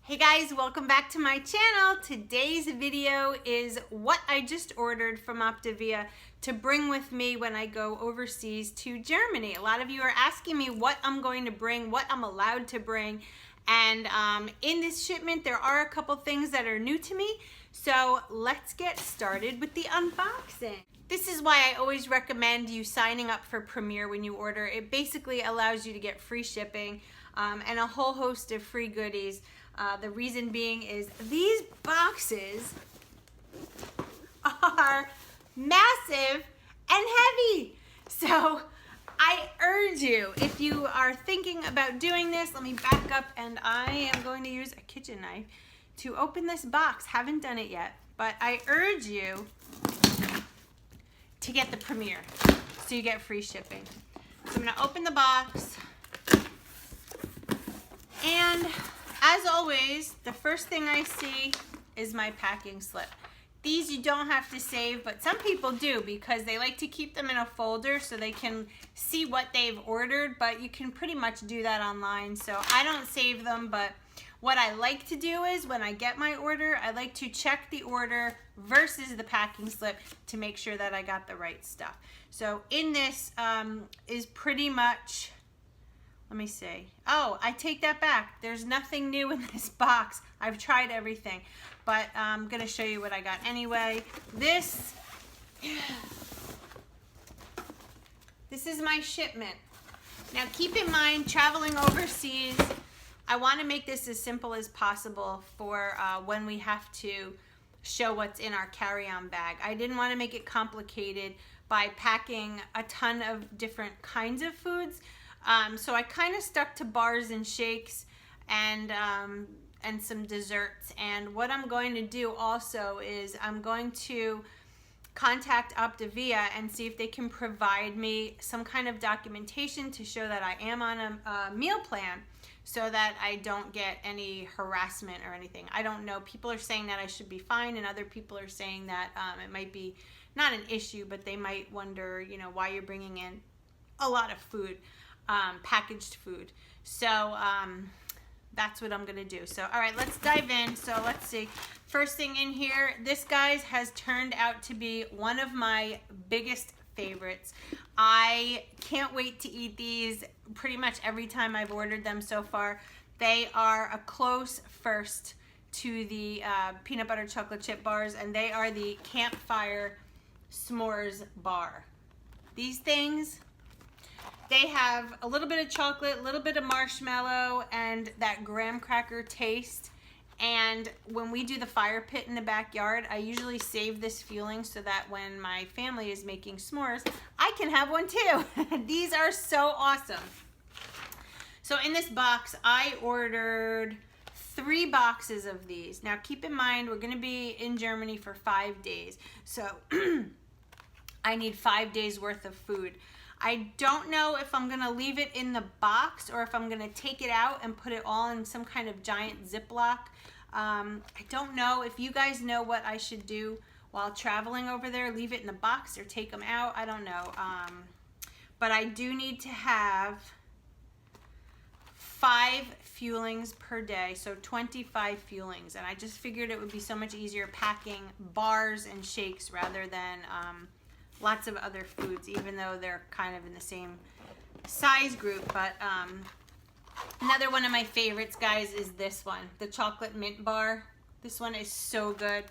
Hey guys, welcome back to my channel. Today's video is what I just ordered from Optavia to bring with me when I go overseas to Germany. A lot of you are asking me what I'm going to bring, what I'm allowed to bring. And in this shipment, there are a couple things that are new to me. So let's get started with the unboxing. This is why I always recommend you signing up for Premier when you order. It basically allows you to get free shipping and a whole host of free goodies. The reason being is these boxes are massive and heavy. So I urge you, if you are thinking about doing this, let me back up and I am going to use a kitchen knife to open this box. Haven't done it yet, but I urge you to get the Premier so you get free shipping. So I'm gonna open the box, and as always, the first thing I see is my packing slip. These you don't have to save, but some people do because they like to keep them in a folder so they can see what they've ordered, but you can pretty much do that online. So I don't save them, but what I like to do is when I get my order, I like to check the order versus the packing slip to make sure that I got the right stuff. So in this is pretty much, let me see. Oh, I take that back. There's nothing new in this box. I've tried everything, but I'm gonna show you what I got anyway. This is my shipment. Now keep in mind, traveling overseas, I wanna make this as simple as possible for when we have to show what's in our carry-on bag. I didn't wanna make it complicated by packing a ton of different kinds of foods. So I kind of stuck to bars and shakes and some desserts. And what I'm going to do also is I'm going to contact Optavia and see if they can provide me some kind of documentation to show that I am on a meal plan so that I don't get any harassment or anything. I don't know. People are saying that I should be fine, and other people are saying that it might be not an issue, but they might wonder, you know, why you're bringing in a lot of food. Packaged food. So that's what I'm gonna do. So all right, let's dive in. So let's see. First thing in here, this guys has turned out to be one of my biggest favorites. I can't wait to eat these pretty much every time I've ordered them so far. They are a close first to the peanut butter chocolate chip bars, and they are the Campfire S'mores bar. These things, they have a little bit of chocolate, a little bit of marshmallow, and that graham cracker taste. And when we do the fire pit in the backyard, I usually save this feeling so that when my family is making s'mores, I can have one too. These are so awesome. So in this box, I ordered 3 boxes of these. Now keep in mind, we're gonna be in Germany for 5 days. So I need 5 days worth of food. I don't know if I'm gonna leave it in the box or if I'm gonna take it out and put it all in some kind of giant Ziploc. I don't know. If you guys know what I should do while traveling over there, leave it in the box or take them out, I don't know. But I do need to have 5 fuelings per day, so 25 fuelings. And I just figured it would be so much easier packing bars and shakes rather than lots of other foods, even though they're kind of in the same size group. But another one of my favorites, guys, is this one, the chocolate mint bar. This one is so good.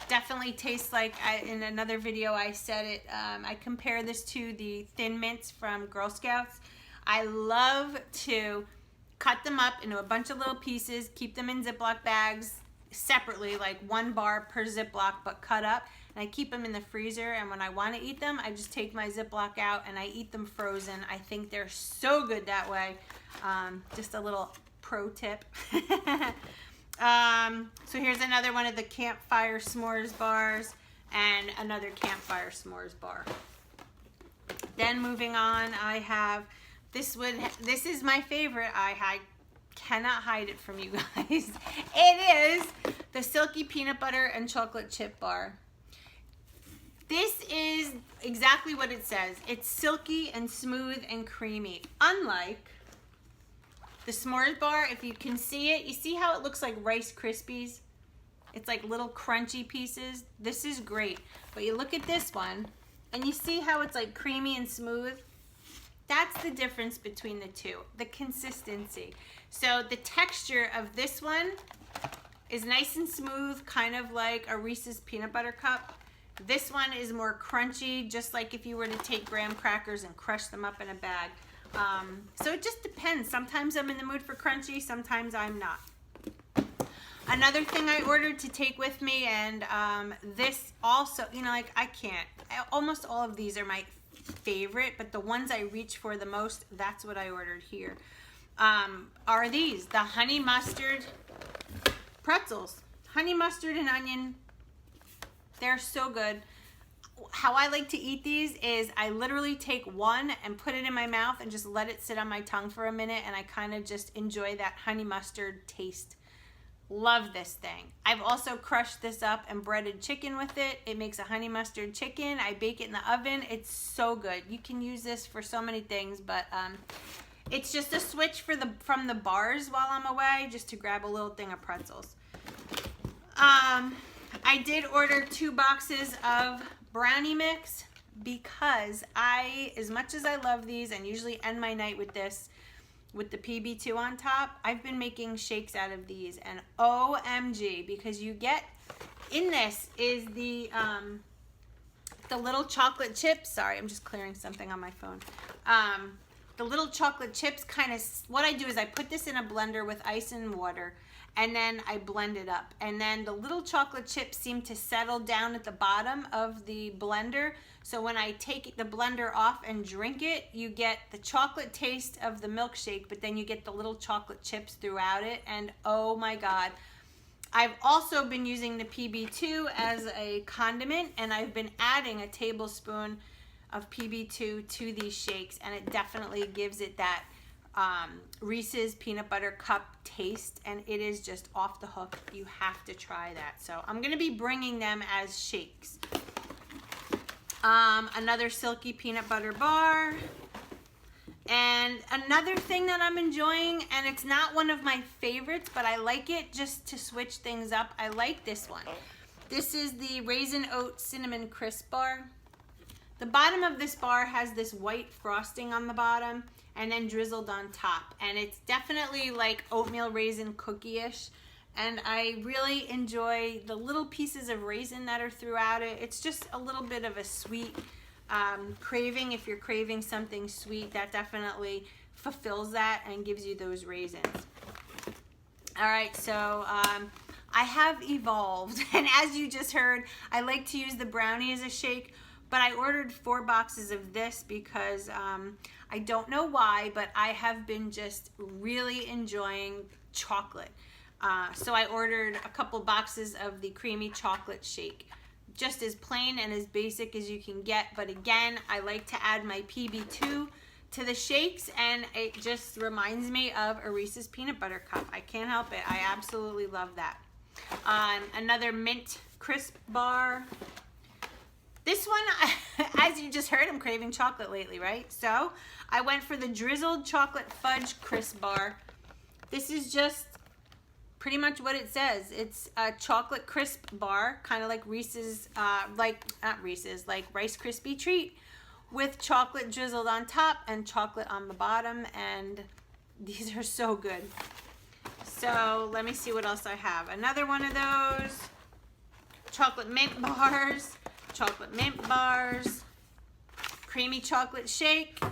Definitely tastes like, in another video I said it, I compare this to the Thin Mints from Girl Scouts. I love to cut them up into a bunch of little pieces, keep them in Ziploc bags separately, like 1 bar per Ziploc, but cut up. And I keep them in the freezer, and when I want to eat them, I just take my Ziploc out and I eat them frozen. I think they're so good that way. Just a little pro tip. So here's another one of the Campfire S'mores bars and another Campfire S'mores bar. Then moving on, I have this one. This is my favorite. I cannot hide it from you guys. It is the Silky peanut butter and chocolate chip bar. This is exactly what it says. It's silky and smooth and creamy, unlike the s'mores bar, if you can see it, you see how it looks like Rice Krispies? It's like little crunchy pieces. This is great. But you look at this one, and you see how it's like creamy and smooth? That's the difference between the two, the consistency. So the texture of this one is nice and smooth, kind of like a Reese's peanut butter cup. This one is more crunchy, just like if you were to take graham crackers and crush them up in a bag. So it just depends. Sometimes I'm in the mood for crunchy, sometimes I'm not. Another thing I ordered to take with me, and this also, you know, like almost all of these are my favorite, but the ones I reach for the most, that's what I ordered here, are these, the honey mustard pretzels. Honey mustard and onion, they're so good. How I like to eat these is I literally take one and put it in my mouth and just let it sit on my tongue for a minute, and I kind of just enjoy that honey mustard taste. Love this thing. I've also crushed this up and breaded chicken with it. It makes a honey mustard chicken. I bake it in the oven. It's so good. You can use this for so many things, but it's just a switch from the bars while I'm away, just to grab a little thing of pretzels. I did order 2 boxes of brownie mix because as much as I love these and usually end my night with this, with the PB2 on top, I've been making shakes out of these, and OMG, because you get, in this is the little chocolate chips. Sorry, I'm just clearing something on my phone. The little chocolate chips kind of, what I do is I put this in a blender with ice and water, and then I blend it up. And then the little chocolate chips seem to settle down at the bottom of the blender. So when I take the blender off and drink it, you get the chocolate taste of the milkshake, but then you get the little chocolate chips throughout it. And oh my God. I've also been using the PB2 as a condiment, and I've been adding a tablespoon of PB2 to these shakes, and it definitely gives it that Reese's peanut butter cup taste, and it is just off the hook. You have to try that. So I'm going to be bringing them as shakes. Another Silky peanut butter bar. And another thing that I'm enjoying, and it's not one of my favorites, but I like it just to switch things up. I like this one. This is the Raisin Oat Cinnamon Crisp Bar. The bottom of this bar has this white frosting on the bottom and then drizzled on top. And it's definitely like oatmeal raisin cookie-ish. And I really enjoy the little pieces of raisin that are throughout it. It's just a little bit of a sweet craving. If you're craving something sweet, that definitely fulfills that and gives you those raisins. All right, so I have evolved. And as you just heard, I like to use the brownie as a shake. But I ordered 4 boxes of this because I don't know why, but I have been just really enjoying chocolate. So I ordered a couple boxes of the creamy chocolate shake. Just as plain and as basic as you can get. But again, I like to add my PB2 to the shakes, and it just reminds me of a Reese's peanut butter cup. I can't help it. I absolutely love that. Another mint crisp bar. This one, as you just heard, I'm craving chocolate lately, right? So I went for the Drizzled Chocolate Fudge Crisp Bar. This is just pretty much what it says. It's a chocolate crisp bar, kind of like Reese's, like Rice Krispie treat with chocolate drizzled on top and chocolate on the bottom. And these are so good. So let me see what else I have. Another one of those chocolate mint bars. Chocolate mint bars, creamy chocolate shake,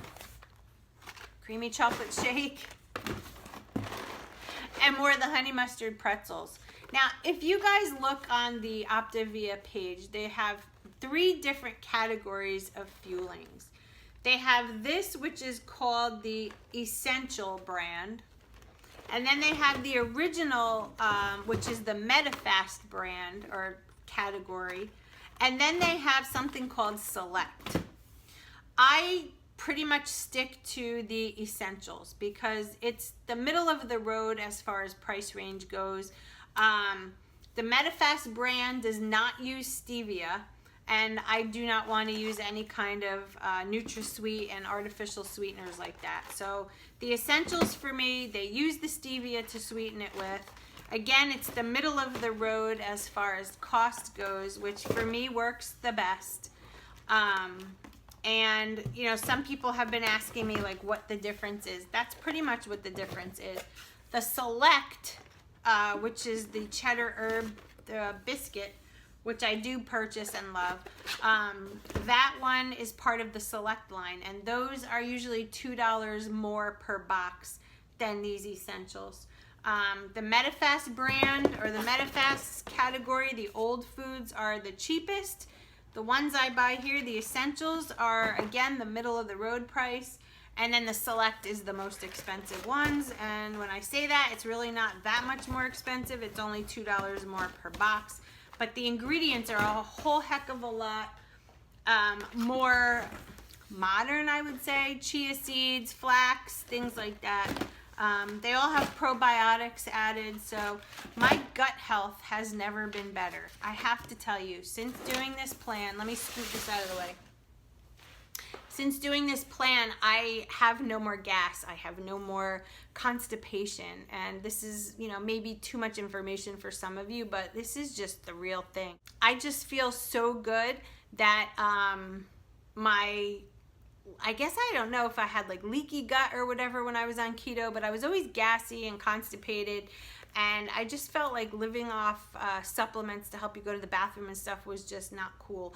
and more of the honey mustard pretzels. Now, if you guys look on the Optavia page, they have 3 different categories of fuelings. They have this, which is called the Essential brand, and then they have the original, which is the MetaFast brand or category. And then they have something called Select. I pretty much stick to the Essentials because it's the middle of the road as far as price range goes. The MetaFast brand does not use stevia, and I do not want to use any kind of NutraSweet and artificial sweeteners like that. So the essentials for me, they use the stevia to sweeten it with. Again, it's the middle of the road as far as cost goes, which for me works the best. And you know, some people have been asking me like what the difference is. That's pretty much what the difference is. The Select, which is the cheddar herb biscuit, which I do purchase and love, that one is part of the Select line, and those are usually $2 more per box than these essentials. The MetaFast brand, or the MetaFast category, the old foods are the cheapest. The ones I buy here, the essentials, are again the middle of the road price, and then the Select is the most expensive ones. And when I say that, it's really not that much more expensive. It's only $2 more per box, but the ingredients are a whole heck of a lot more modern, I would say. Chia seeds, flax, things like that. They all have probiotics added, so my gut health has never been better. I have to tell you, since doing this plan, let me scoot this out of the way. Since doing this plan, I have no more gas. I have no more constipation. And this is, you know, maybe too much information for some of you, but this is just the real thing. I just feel so good that I guess I don't know if I had like leaky gut or whatever when I was on keto, but I was always gassy and constipated, and I just felt like living off supplements to help you go to the bathroom and stuff was just not cool.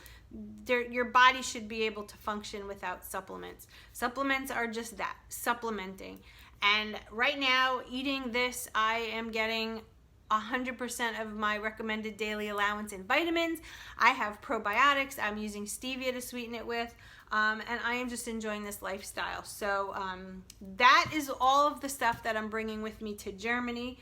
Your body should be able to function without supplements. Supplements are just that, supplementing. And right now, eating this, I am getting 100% of my recommended daily allowance in vitamins. I have probiotics. I'm using stevia to sweeten it with. And I am just enjoying this lifestyle. So that is all of the stuff that I'm bringing with me to Germany.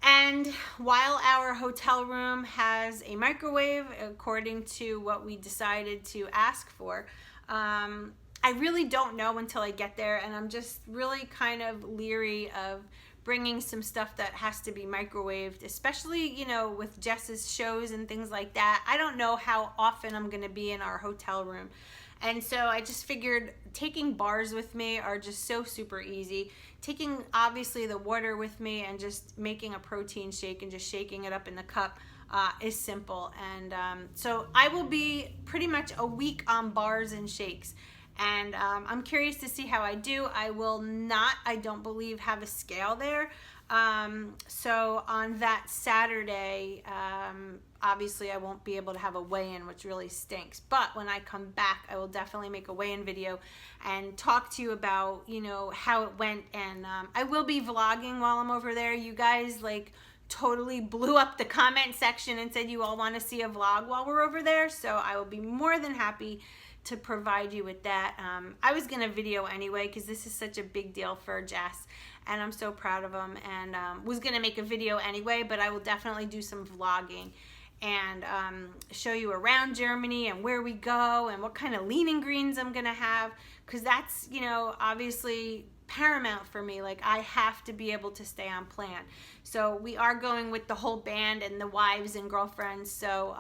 And while our hotel room has a microwave, according to what we decided to ask for, I really don't know until I get there, and I'm just really kind of leery of bringing some stuff that has to be microwaved, especially, you know, with Jess's shows and things like that. I don't know how often I'm going to be in our hotel room. And so I just figured taking bars with me are just so super easy. Taking obviously the water with me and just making a protein shake and just shaking it up in the cup is simple. And so I will be pretty much a week on bars and shakes. And I'm curious to see how I do. I will not, I don't believe, have a scale there. So on that Saturday, obviously I won't be able to have a weigh-in, which really stinks. But when I come back, I will definitely make a weigh-in video and talk to you about, you know, how it went. And I will be vlogging while I'm over there. You guys like totally blew up the comment section and said you all want to see a vlog while we're over there. So I will be more than happy to provide you with that. I was gonna video anyway because this is such a big deal for Jess, and I'm so proud of him, and was gonna make a video anyway, but I will definitely do some vlogging and show you around Germany and where we go and what kind of lean greens I'm gonna have, because that's, you know, obviously paramount for me. Like, I have to be able to stay on plan. So we are going with the whole band and the wives and girlfriends, so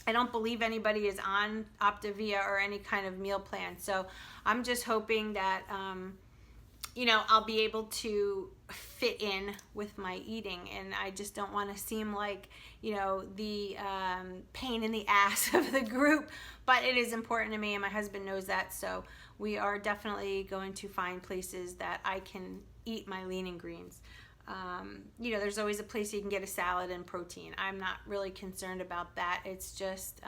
I don't believe anybody is on Optavia or any kind of meal plan. So I'm just hoping that, you know, I'll be able to fit in with my eating. And I just don't want to seem like, you know, the pain in the ass of the group. But it is important to me, and my husband knows that. So we are definitely going to find places that I can eat my lean and greens. You know, there's always a place you can get a salad and protein. I'm not really concerned about that. It's just,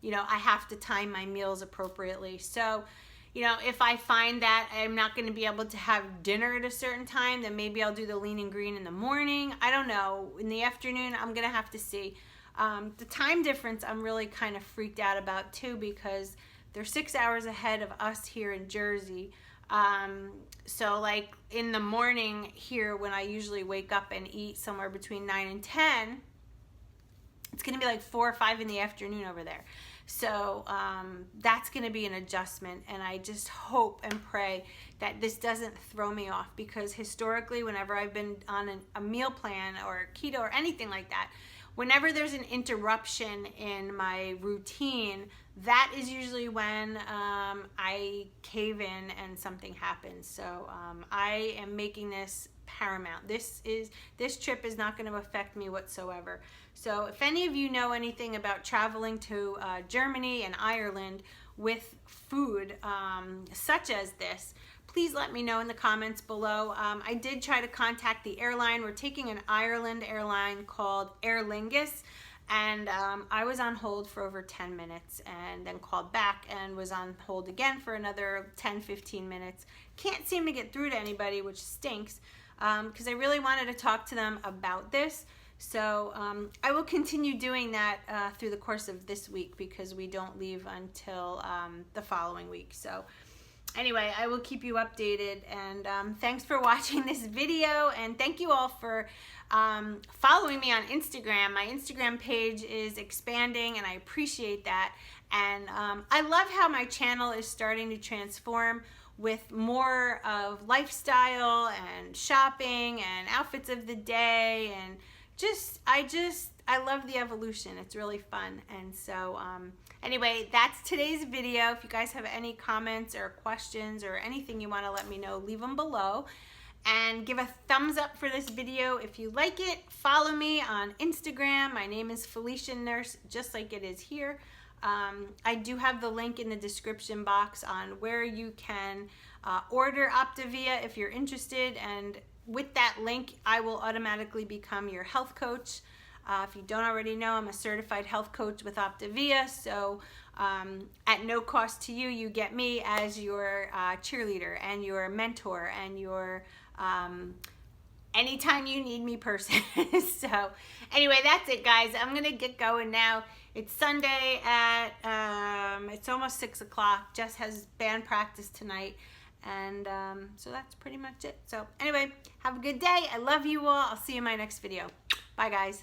you know, I have to time my meals appropriately. So, you know, if I find that I'm not going to be able to have dinner at a certain time, then maybe I'll do the lean and green in the morning. I don't know. In the afternoon, I'm going to have to see. The time difference, I'm really kind of freaked out about too, because they're 6 hours ahead of us here in Jersey. So like in the morning here, when I usually wake up and eat somewhere between 9 and 10, it's going to be like 4 or 5 in the afternoon over there. So that's going to be an adjustment, and I just hope and pray that this doesn't throw me off, because historically, whenever I've been on a meal plan or keto or anything like that, whenever there's an interruption in my routine, that is usually when I cave in and something happens. So I am making this paramount. This trip is not going to affect me whatsoever. So if any of you know anything about traveling to Germany and Ireland with food such as this, please let me know in the comments below. I did try to contact the airline. We're taking an Ireland airline called Aer Lingus, and I was on hold for over 10 minutes and then called back and was on hold again for another 10-15 minutes. Can't seem to get through to anybody, which stinks, because I really wanted to talk to them about this. So I will continue doing that through the course of this week, because we don't leave until the following week. So anyway, I will keep you updated, and thanks for watching this video, and thank you all for following me on Instagram. My Instagram page is expanding, and I appreciate that. And I love how my channel is starting to transform with more of lifestyle and shopping and outfits of the day, and I love the evolution. It's really fun. And so anyway, that's today's video. If you guys have any comments or questions or anything you want to let me know, leave them below. And give a thumbs up for this video if you like it. Follow me on Instagram. My name is Feliciannurse, just like it is here. I do have the link in the description box on where you can order Optavia if you're interested, and with that link I will automatically become your health coach. If you don't already know, I'm a certified health coach with Optavia, so at no cost to you, you get me as your cheerleader and your mentor and your anytime you need me person. So anyway, that's it, guys. I'm gonna get going now. It's Sunday at it's almost 6 o'clock. Jess has band practice tonight, and so that's pretty much it. So anyway, have a good day. I love you all. I'll see you in my next video. Bye, guys.